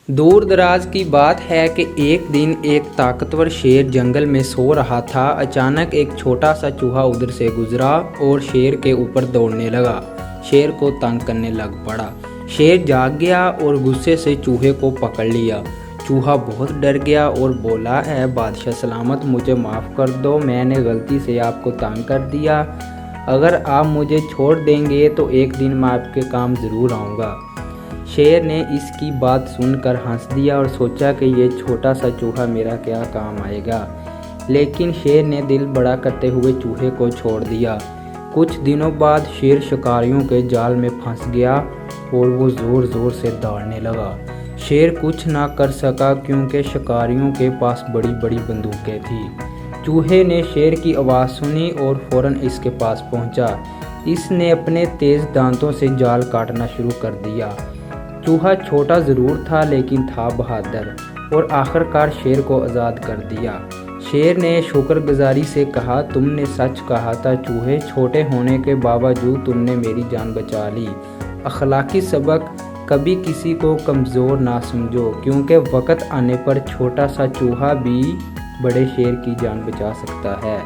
दूर दराज की बात है कि एक दिन एक ताकतवर शेर जंगल में सो रहा था। अचानक एक छोटा सा चूहा उधर से गुजरा और शेर के ऊपर दौड़ने लगा। शेर को तंग करने लग पड़ा। शेर जाग गया और गुस्से से चूहे को पकड़ लिया। चूहा बहुत डर गया और बोला, है बादशाह सलामत, मुझे माफ़ कर दो, मैंने गलती से आपको तंग कर दिया। अगर आप मुझे छोड़ देंगे तो एक दिन मैं आपके काम ज़रूर आऊँगा। शेर ने इसकी बात सुनकर हंस दिया और सोचा कि ये छोटा सा चूहा मेरा क्या काम आएगा। लेकिन शेर ने दिल बड़ा करते हुए चूहे को छोड़ दिया। कुछ दिनों बाद शेर शिकारियों के जाल में फंस गया और वो ज़ोर ज़ोर से दौड़ने लगा। शेर कुछ ना कर सका क्योंकि शिकारियों के पास बड़ी बड़ी बंदूकें थी। चूहे ने शेर की आवाज़ सुनी और फ़ौरन इसके पास पहुंचा। इसने अपने तेज़ दांतों से जाल काटना शुरू कर दिया। चूहा छोटा ज़रूर था लेकिन था बहादुर और आखिरकार शेर को आज़ाद कर दिया। शेर ने शुक्रगुजारी से कहा, तुमने सच कहा था चूहे, छोटे होने के बावजूद तुमने मेरी जान बचा ली। अखलाकी सबक, कभी किसी को कमज़ोर ना समझो क्योंकि वक्त आने पर छोटा सा चूहा भी बड़े शेर की जान बचा सकता है।